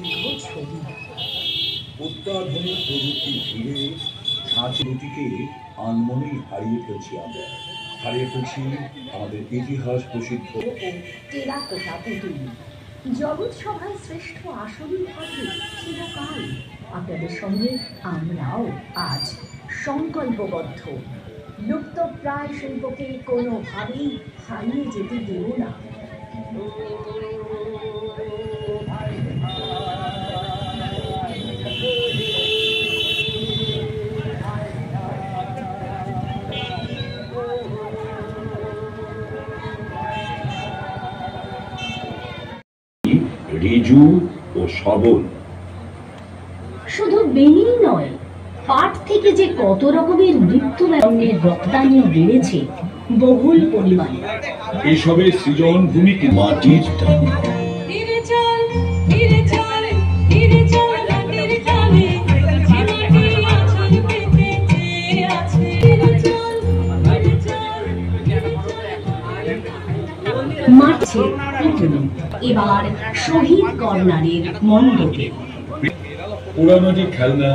দীর্ঘ ছবি। অত্যাধুনিক প্রযুক্তির ভিড়ে ঝাঁচরুটিকে আনমনেই হারিয়ে ফেলছি আমরা। হারিয়ে ফেলছি আমাদের ইতিহাস প্রসিদ্ধ ও টেরাকোটা পুতুল। জগৎ সভায় শ্রেষ্ঠ আসনই থাকবে চিরকাল। আপনাদের সঙ্গে আমরাও আজ সংকল্পবদ্ধ। লুপ্তপ্রায় শিল্পকে কোনোভাবেই হারিয়ে যেতে দেব না। ঋজু ও সবল। শুধু বেনি নয়, পাট থেকে যে কত রকমের নৃত্যব্যঙ্গের রপ্তানিও বেড়েছে বহুল পরিমাণে। এসবের সৃজন ভূমিকে মাটির টান। মাঠে এবার শহীদ কর্নারের মণ্ডপে পোড়ামাটির খেলনা,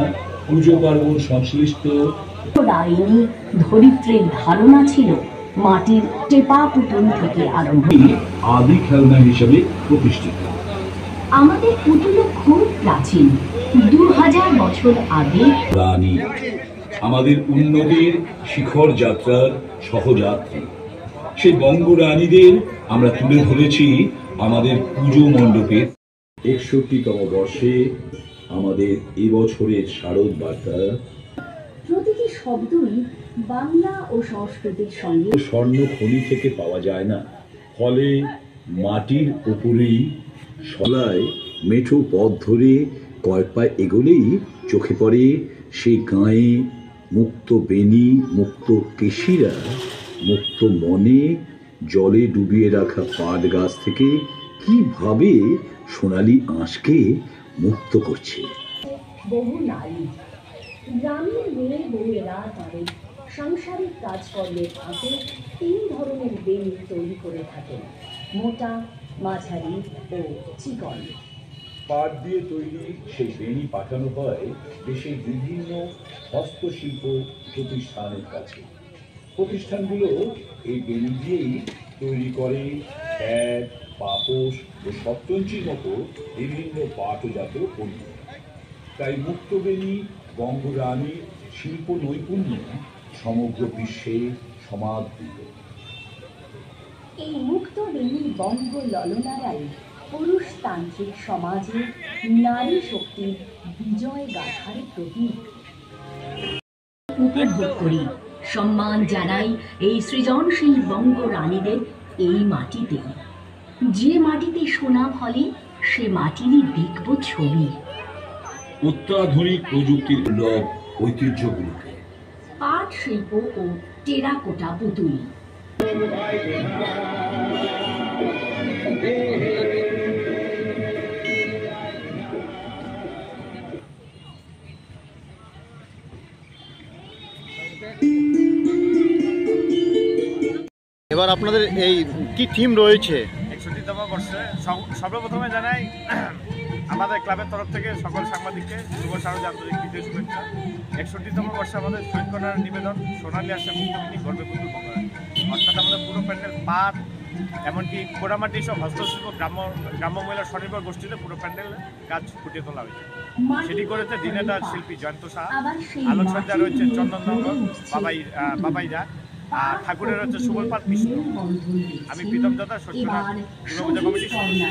পুজো পার্বণ সংশ্লিষ্ট। ডাইনি ধরিত্রীর ধারণা ছিল মাটির টেপা পুতুল থেকে আরম্ভ আদি খেলনা হিসেবে প্রতিষ্ঠিত। আমাদের পুতুলও খুব প্রাচীন, 2000 বছর আগে। রানী আমাদের উন্নতির শিখর যাত্রার সহযাত্রী। সেই বঙ্গরানীদের আমরা তুলে ধরেছি আমাদের পুজো মণ্ডপের 61তম বর্ষে আমাদের এবছরের শারদ বার্তা। প্রতিটি শব্দই বাংলা ও সংস্কৃতির সঙ্গে। স্বর্ণ খনি থেকে পাওয়া যায় না, ফলে মাটির উপরেই সলায় মেঠো পথ ধরে কয়েক পা এগোলেই চোখে পড়ে সেই গায়ে মুক্ত বেনি, মুক্ত কেশিরা, মুক্ত মনে জলে ডুবিয়ে রাখা পাট গাছ থেকে কিভাবে সোনালি আঁশকে মুক্ত করছে। বহু নারী, গ্রামের মেয়ে বউয়েরা তাদের সাংসারিক কাজকর্মের ফাঁকে 3 ধরনের বেনি তৈরি করে থাকেন: মোটা, মাঝারি ও চিকন। পাট দিয়ে তৈরি সেই বেনি পাঠানো হয় দেশের বিভিন্ন হস্তশিল্প প্রতিষ্ঠানের কাছে। প্রতিষ্ঠানগুলো এই বেনি দিয়েই তৈরি করে ব্যাগ, পাপোশ ও সপ্তঞ্চির মতো বিভিন্ন পাটজাত পণ্য। তাই মুক্ত বেনি বঙ্গরানীর শিল্প নৈপুণ্য সমগ্র বিশ্বে সমাদৃত। এই মুক্ত বেনি বঙ্গ ললনারাই পুরুষতান্ত্রিক সমাজে নারী শক্তির বিজয় গাথার প্রতীক। উপভোগ করি, সম্মান জানাই এই সৃজনশীল বঙ্গ রানীদের এই মাটিতে। যে মাটিতে সোনা ফলে সে মাটিরই দেখব ছবি। অত্যাধুনিক প্রযুক্তির লোক ঐতিহ্যগুলোকে পাট শিল্প ও টেরাকোটা পুতুল। এবার আপনাদের এই কি থিম রয়েছে? 61তম বর্ষে সর্বপ্রথমে জানাই আমাদের ক্লাবের তরফ থেকে সকল সাংবাদিককে শুভ শারদ আন্তরিক বিজয় শুভেচ্ছা। 61তম বর্ষে আমাদের শহীদ কর্নারের নিবেদন সোনালী আসে মুক্তবিনী গর্বে পুতুল বঙ্গরানী। অর্থাৎ আমাদের পুরো প্যান্ডেল পাট, এমনকি পোড়ামাটি সব হস্তশিল্প গ্রাম্য মহিলার স্বনির্ভর গোষ্ঠীতে পুরো প্যান্ডেল কাজ ফুটিয়ে তোলা হয়েছে। সেটি করেছে দিনেদার শিল্পী জয়ন্ত সাহা। আলোকসজ্জা রয়েছে চন্দননগর বাবাইরা, আর ঠাকুরের হচ্ছে সুবলপাত কৃষ্ণ। আমি প্রীতম দাদা সত্যনাথ যুব কমিটির সদস্য।